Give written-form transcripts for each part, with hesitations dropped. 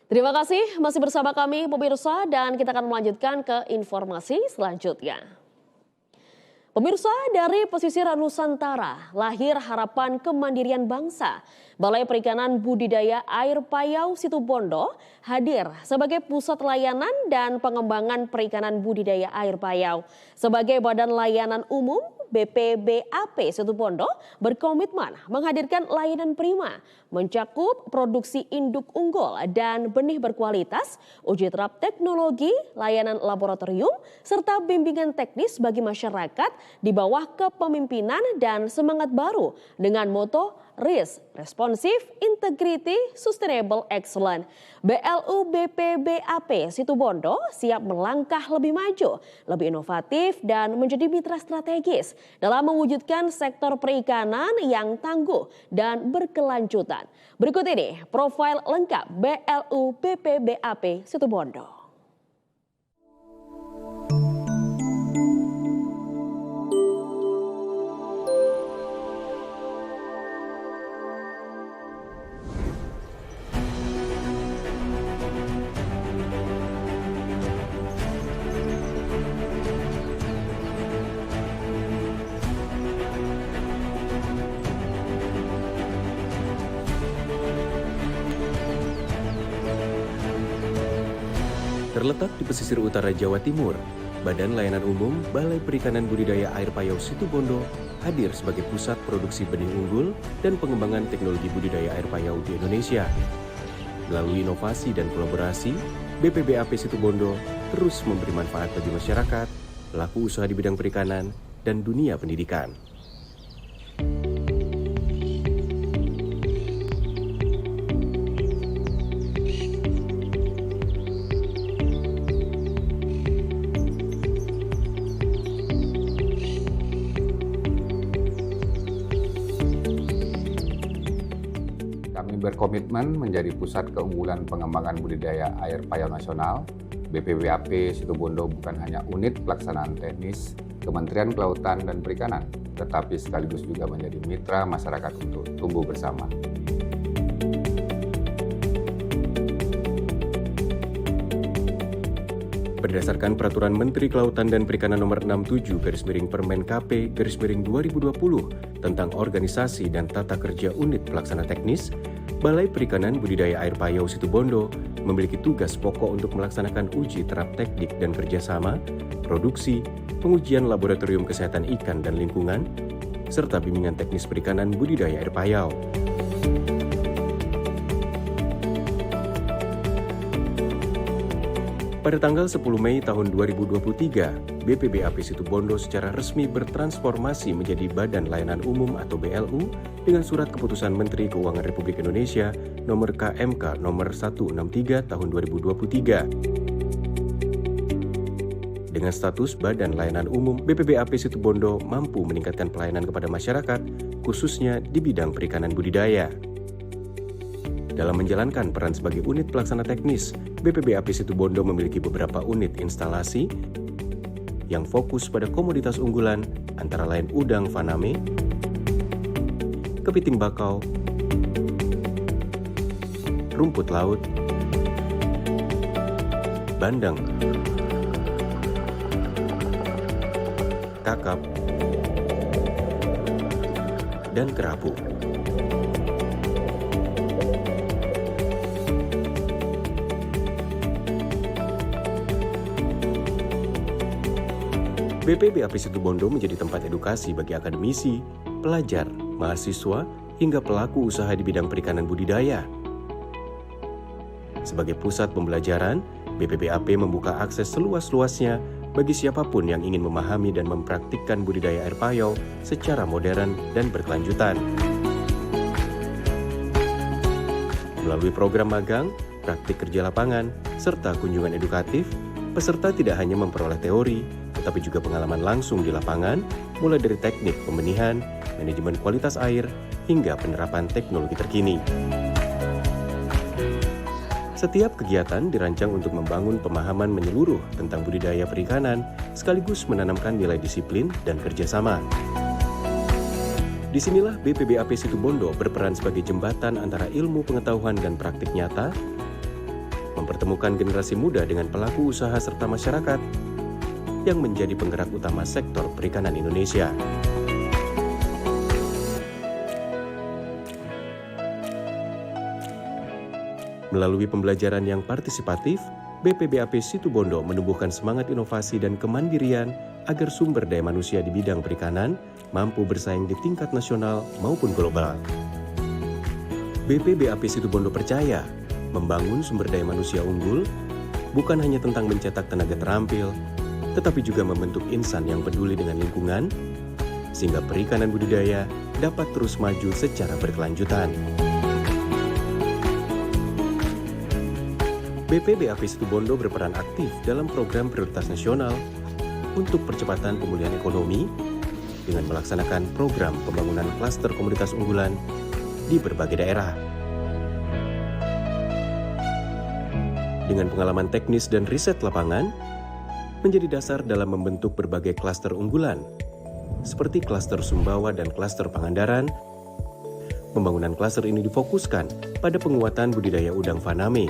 Terima kasih masih bersama kami pemirsa dan kita akan melanjutkan ke informasi selanjutnya. Pemirsa, dari pesisir Nusantara lahir harapan kemandirian bangsa. Balai Perikanan Budidaya Air Payau Situbondo hadir sebagai pusat layanan dan pengembangan perikanan budidaya air payau. Sebagai badan layanan umum, BPBAP Situbondo berkomitmen menghadirkan layanan prima, mencakup produksi induk unggul dan benih berkualitas, uji terap teknologi, layanan laboratorium, serta bimbingan teknis bagi masyarakat di bawah kepemimpinan dan semangat baru dengan moto Risk, Responsive, Integrity, Sustainable Excellence. BLU BPBAP Situbondo siap melangkah lebih maju, lebih inovatif dan menjadi mitra strategis dalam mewujudkan sektor perikanan yang tangguh dan berkelanjutan. Berikut ini profil lengkap BLU BPBAP Situbondo. Terletak di pesisir utara Jawa Timur, Badan Layanan Umum Balai Perikanan Budidaya Air Payau Situbondo hadir sebagai pusat produksi benih unggul dan pengembangan teknologi budidaya air payau di Indonesia. Melalui inovasi dan kolaborasi, BPBAP Situbondo terus memberi manfaat bagi masyarakat, pelaku usaha di bidang perikanan, dan dunia pendidikan. Kami berkomitmen menjadi pusat keunggulan pengembangan budidaya air payau nasional. BPBAP Situbondo bukan hanya unit pelaksanaan teknis Kementerian Kelautan dan Perikanan, tetapi sekaligus juga menjadi mitra masyarakat untuk tumbuh bersama. Berdasarkan Peraturan Menteri Kelautan dan Perikanan Nomor 67/Permen KP/2020 tentang organisasi dan tata kerja unit pelaksana teknis, Balai Perikanan Budidaya Air Payau Situbondo memiliki tugas pokok untuk melaksanakan uji terap teknik dan kerjasama, produksi, pengujian laboratorium kesehatan ikan dan lingkungan, serta bimbingan teknis perikanan budidaya air payau. Pada tanggal 10 Mei tahun 2023, BPBAP Situbondo secara resmi bertransformasi menjadi Badan Layanan Umum atau BLU dengan Surat Keputusan Menteri Keuangan Republik Indonesia Nomor KMK Nomor 163 Tahun 2023. Dengan status Badan Layanan Umum, BPBAP Situbondo mampu meningkatkan pelayanan kepada masyarakat, khususnya di bidang perikanan budidaya. Dalam menjalankan peran sebagai unit pelaksana teknis, BPBAP Situbondo memiliki beberapa unit instalasi yang fokus pada komoditas unggulan antara lain udang faname, kepiting bakau, rumput laut, bandeng, kakap, dan kerapu. BPBAP Situbondo menjadi tempat edukasi bagi akademisi, pelajar, mahasiswa, hingga pelaku usaha di bidang perikanan budidaya. Sebagai pusat pembelajaran, BPBAP membuka akses seluas-luasnya bagi siapapun yang ingin memahami dan mempraktikkan budidaya air payau secara modern dan berkelanjutan. Melalui program magang, praktik kerja lapangan, serta kunjungan edukatif, peserta tidak hanya memperoleh teori, tetapi juga pengalaman langsung di lapangan, mulai dari teknik pembenihan, manajemen kualitas air, hingga penerapan teknologi terkini. Setiap kegiatan dirancang untuk membangun pemahaman menyeluruh tentang budidaya perikanan, sekaligus menanamkan nilai disiplin dan kerjasama. Disinilah BPBAP Situbondo berperan sebagai jembatan antara ilmu pengetahuan dan praktik nyata, mempertemukan generasi muda dengan pelaku usaha serta masyarakat yang menjadi penggerak utama sektor perikanan Indonesia. Melalui pembelajaran yang partisipatif, BPBAP Situbondo menumbuhkan semangat inovasi dan kemandirian agar sumber daya manusia di bidang perikanan mampu bersaing di tingkat nasional maupun global. BPBAP Situbondo percaya, membangun sumber daya manusia unggul bukan hanya tentang mencetak tenaga terampil, tetapi juga membentuk insan yang peduli dengan lingkungan, sehingga perikanan budidaya dapat terus maju secara berkelanjutan. BPBAP Situbondo berperan aktif dalam program prioritas nasional untuk percepatan pemulihan ekonomi dengan melaksanakan program pembangunan klaster komoditas unggulan di berbagai daerah. Dengan pengalaman teknis dan riset lapangan, menjadi dasar dalam membentuk berbagai klaster unggulan, seperti klaster Sumbawa dan klaster Pangandaran. Pembangunan klaster ini difokuskan pada penguatan budidaya udang faname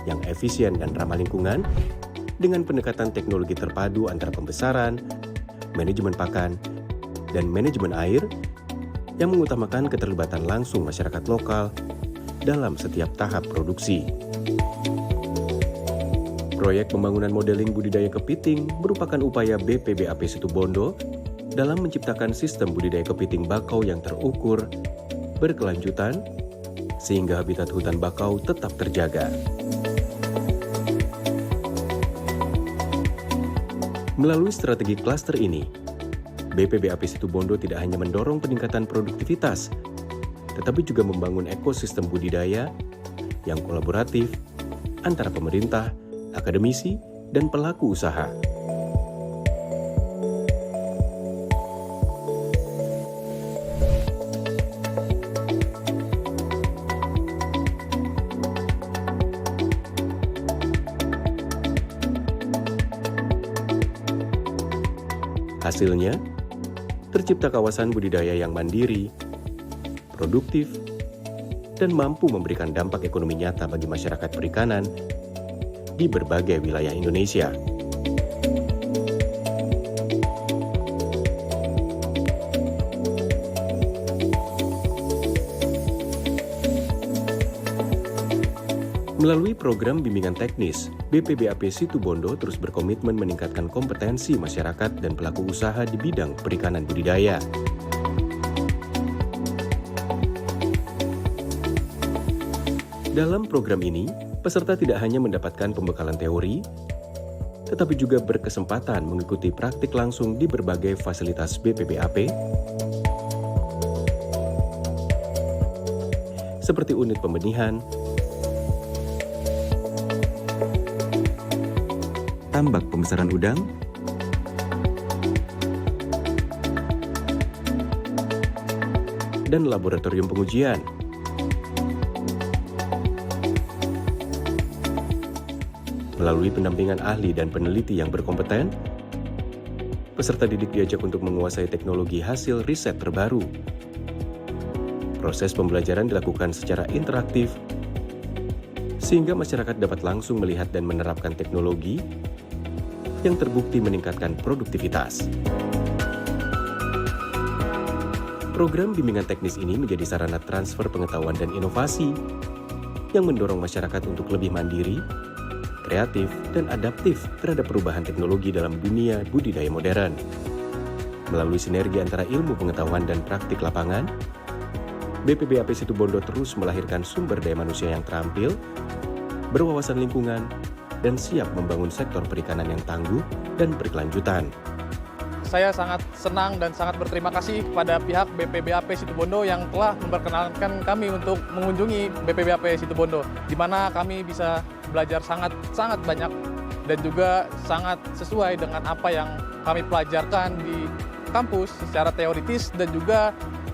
yang efisien dan ramah lingkungan dengan pendekatan teknologi terpadu antara pembesaran, manajemen pakan, dan manajemen air yang mengutamakan keterlibatan langsung masyarakat lokal dalam setiap tahap produksi. Proyek pembangunan modeling budidaya kepiting merupakan upaya BPBAP Situbondo dalam menciptakan sistem budidaya kepiting bakau yang terukur, berkelanjutan, sehingga habitat hutan bakau tetap terjaga. Melalui strategi klaster ini, BPBAP Situbondo tidak hanya mendorong peningkatan produktivitas, tetapi juga membangun ekosistem budidaya yang kolaboratif antara pemerintah, akademisi, dan pelaku usaha. Hasilnya, tercipta kawasan budidaya yang mandiri, produktif, dan mampu memberikan dampak ekonomi nyata bagi masyarakat perikanan di berbagai wilayah Indonesia. Melalui program bimbingan teknis, BPBAP Situbondo terus berkomitmen meningkatkan kompetensi masyarakat dan pelaku usaha di bidang perikanan budidaya. Dalam program ini, peserta tidak hanya mendapatkan pembekalan teori, tetapi juga berkesempatan mengikuti praktik langsung di berbagai fasilitas BPBAP, seperti unit pembenihan, tambak pembesaran udang, dan laboratorium pengujian. Melalui pendampingan ahli dan peneliti yang berkompeten, peserta didik diajak untuk menguasai teknologi hasil riset terbaru. Proses pembelajaran dilakukan secara interaktif, sehingga masyarakat dapat langsung melihat dan menerapkan teknologi yang terbukti meningkatkan produktivitas. Program bimbingan teknis ini menjadi sarana transfer pengetahuan dan inovasi yang mendorong masyarakat untuk lebih mandiri, kreatif, dan adaptif terhadap perubahan teknologi dalam dunia budidaya modern. Melalui sinergi antara ilmu pengetahuan dan praktik lapangan, BPBAP Situbondo terus melahirkan sumber daya manusia yang terampil, berwawasan lingkungan, dan siap membangun sektor perikanan yang tangguh dan berkelanjutan. Saya sangat senang dan sangat berterima kasih kepada pihak BPBAP Situbondo yang telah memperkenalkan kami untuk mengunjungi BPBAP Situbondo, di mana kami bisa belajar sangat banyak dan juga sangat sesuai dengan apa yang kami pelajarkan di kampus secara teoritis, dan juga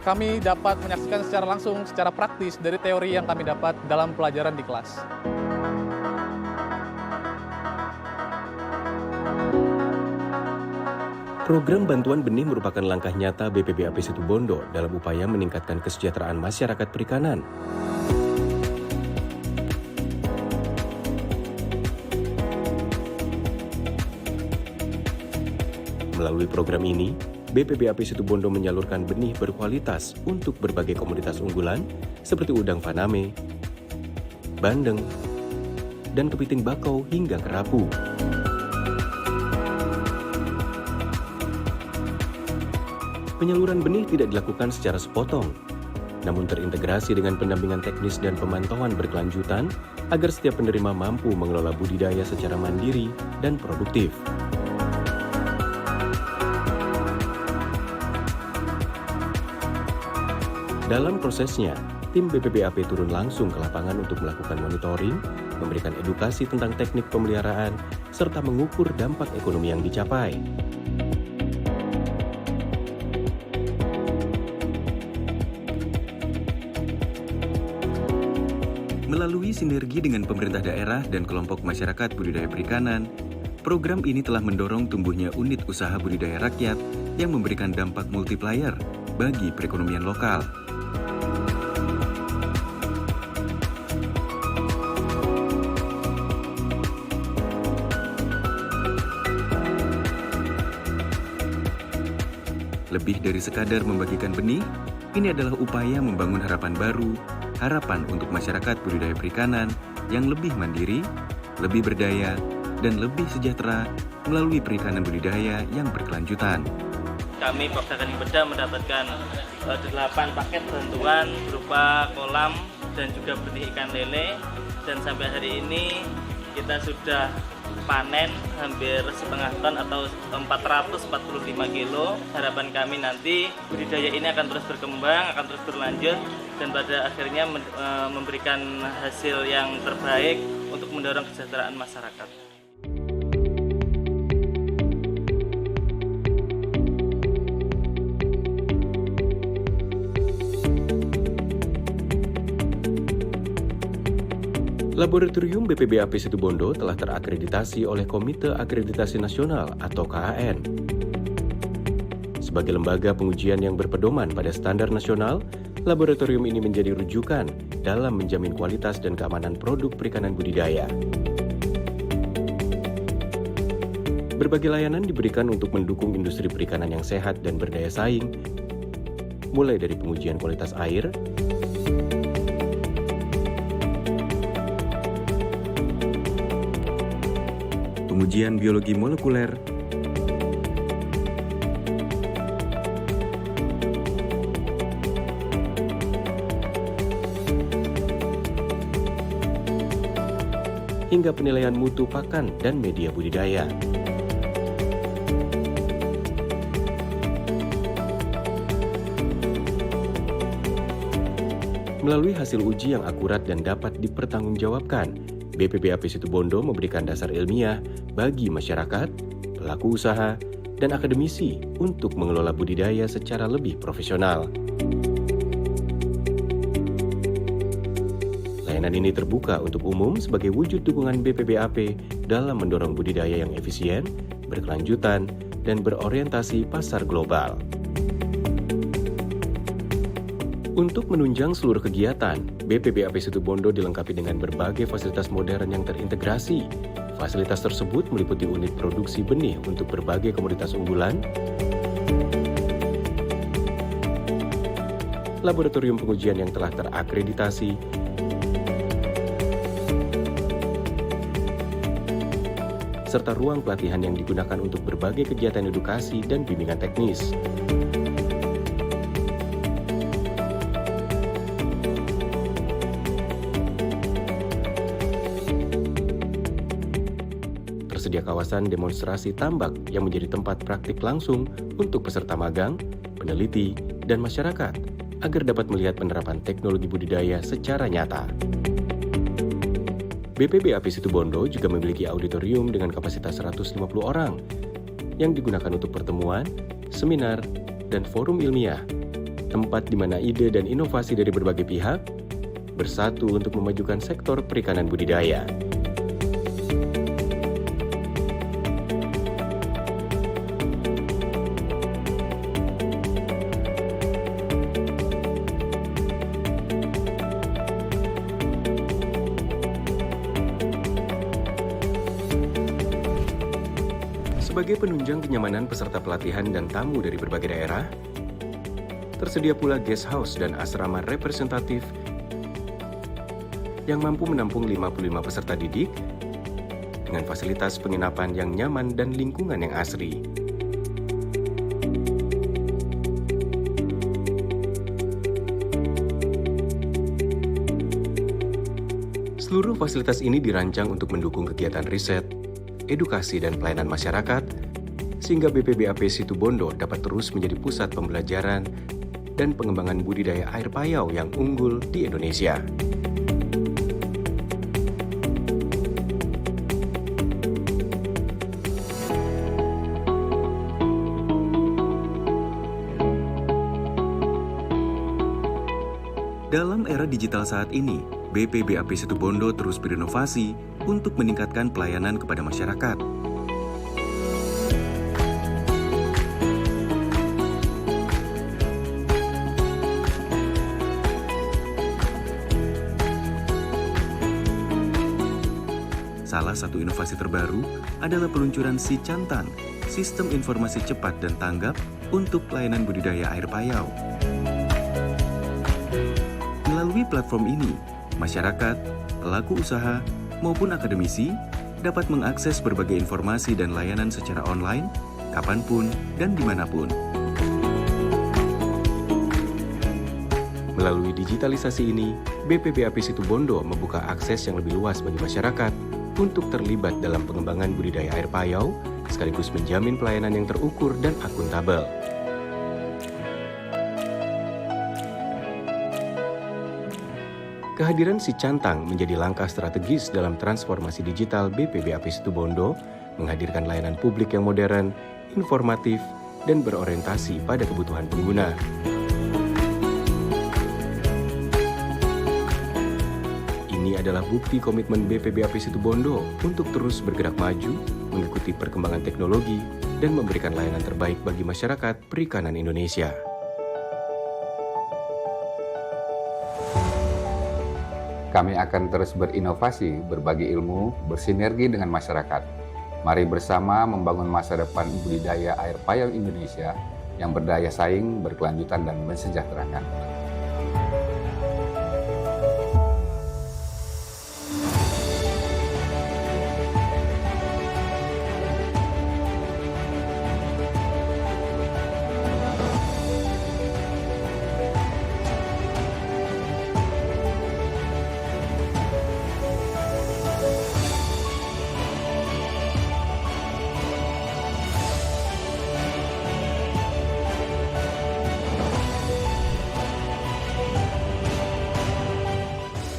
kami dapat menyaksikan secara langsung, secara praktis dari teori yang kami dapat dalam pelajaran di kelas. Program bantuan benih merupakan langkah nyata BPBAP Situbondo dalam upaya meningkatkan kesejahteraan masyarakat perikanan. Melalui program ini, BPBAP Situbondo menyalurkan benih berkualitas untuk berbagai komoditas unggulan seperti udang faname, bandeng, dan kepiting bakau hingga kerapu. Penyaluran benih tidak dilakukan secara sepotong, namun terintegrasi dengan pendampingan teknis dan pemantauan berkelanjutan agar setiap penerima mampu mengelola budidaya secara mandiri dan produktif. Dalam prosesnya, tim BPBAP turun langsung ke lapangan untuk melakukan monitoring, memberikan edukasi tentang teknik pemeliharaan, serta mengukur dampak ekonomi yang dicapai. Melalui sinergi dengan pemerintah daerah dan kelompok masyarakat budidaya perikanan, program ini telah mendorong tumbuhnya unit usaha budidaya rakyat yang memberikan dampak multiplier bagi perekonomian lokal. Lebih dari sekadar membagikan benih, ini adalah upaya membangun harapan baru, harapan untuk masyarakat budidaya perikanan yang lebih mandiri, lebih berdaya, dan lebih sejahtera melalui perikanan budidaya yang berkelanjutan. Kami Pokja Gading Beda mendapatkan 8 paket bantuan berupa kolam dan juga benih ikan lele, dan sampai hari ini kita sudah panen hampir setengah ton atau 445 kilo. Harapan kami nanti budidaya ini akan terus berkembang, akan terus berlanjut, dan pada akhirnya memberikan hasil yang terbaik untuk mendorong kesejahteraan masyarakat. Laboratorium BPBAP Situbondo telah terakreditasi oleh Komite Akreditasi Nasional atau KAN. Sebagai lembaga pengujian yang berpedoman pada standar nasional, laboratorium ini menjadi rujukan dalam menjamin kualitas dan keamanan produk perikanan budidaya. Berbagai layanan diberikan untuk mendukung industri perikanan yang sehat dan berdaya saing, mulai dari pengujian kualitas air, pengujian biologi molekuler, hingga penilaian mutu pakan dan media budidaya. Melalui hasil uji yang akurat dan dapat dipertanggungjawabkan, BPBAP Situbondo memberikan dasar ilmiah bagi masyarakat, pelaku usaha, dan akademisi untuk mengelola budidaya secara lebih profesional. Layanan ini terbuka untuk umum sebagai wujud dukungan BPBAP dalam mendorong budidaya yang efisien, berkelanjutan, dan berorientasi pasar global. Untuk menunjang seluruh kegiatan, BPBAP Situbondo dilengkapi dengan berbagai fasilitas modern yang terintegrasi. Fasilitas tersebut meliputi unit produksi benih untuk berbagai komoditas unggulan, laboratorium pengujian yang telah terakreditasi, serta ruang pelatihan yang digunakan untuk berbagai kegiatan edukasi dan bimbingan teknis. Tersedia kawasan demonstrasi tambak yang menjadi tempat praktik langsung untuk peserta magang, peneliti, dan masyarakat agar dapat melihat penerapan teknologi budidaya secara nyata. BPBAP Situbondo juga memiliki auditorium dengan kapasitas 150 orang yang digunakan untuk pertemuan, seminar, dan forum ilmiah, tempat di mana ide dan inovasi dari berbagai pihak bersatu untuk memajukan sektor perikanan budidaya. Sebagai penunjang kenyamanan peserta pelatihan dan tamu dari berbagai daerah, tersedia pula guest house dan asrama representatif yang mampu menampung 55 peserta didik dengan fasilitas penginapan yang nyaman dan lingkungan yang asri. Seluruh fasilitas ini dirancang untuk mendukung kegiatan riset, edukasi, dan pelayanan masyarakat, sehingga BPBAP Situbondo dapat terus menjadi pusat pembelajaran dan pengembangan budidaya air payau yang unggul di Indonesia. Dalam era digital saat ini, BPBAP Situbondo terus berinovasi untuk meningkatkan pelayanan kepada masyarakat. Salah satu inovasi terbaru adalah peluncuran Si Cantang, sistem informasi cepat dan tanggap untuk pelayanan budidaya air payau. Melalui platform ini, masyarakat, pelaku usaha, maupun akademisi dapat mengakses berbagai informasi dan layanan secara online, kapanpun dan dimanapun. Melalui digitalisasi ini, BPBAP Situbondo membuka akses yang lebih luas bagi masyarakat untuk terlibat dalam pengembangan budidaya air payau, sekaligus menjamin pelayanan yang terukur dan akuntabel. Kehadiran Si Cantang menjadi langkah strategis dalam transformasi digital BPBAP Situbondo, menghadirkan layanan publik yang modern, informatif, dan berorientasi pada kebutuhan pengguna. Ini adalah bukti komitmen BPBAP Situbondo untuk terus bergerak maju, mengikuti perkembangan teknologi, dan memberikan layanan terbaik bagi masyarakat perikanan Indonesia. Kami akan terus berinovasi, berbagi ilmu, bersinergi dengan masyarakat. Mari bersama membangun masa depan budidaya air payau Indonesia yang berdaya saing, berkelanjutan, dan mensejahterakan.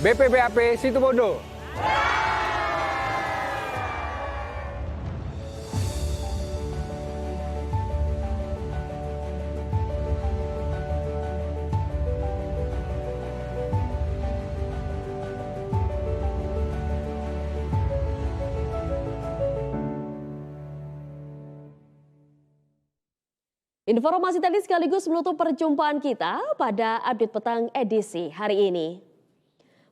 BPBAP Situbondo. Informasi tadi sekaligus menutup perjumpaan kita pada update petang edisi hari ini.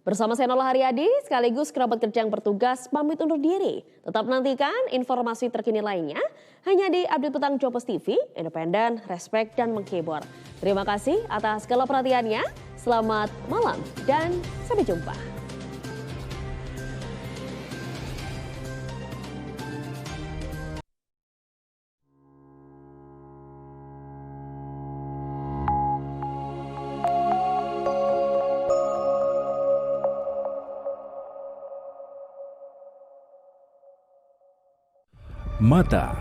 Bersama saya Nola Haryadi, sekaligus kerabat kerja yang bertugas pamit undur diri. Tetap nantikan informasi terkini lainnya hanya di Update Petang Jopos TV, independen, respect, dan menghibur. Terima kasih atas segala perhatiannya. Selamat malam dan sampai jumpa. Mata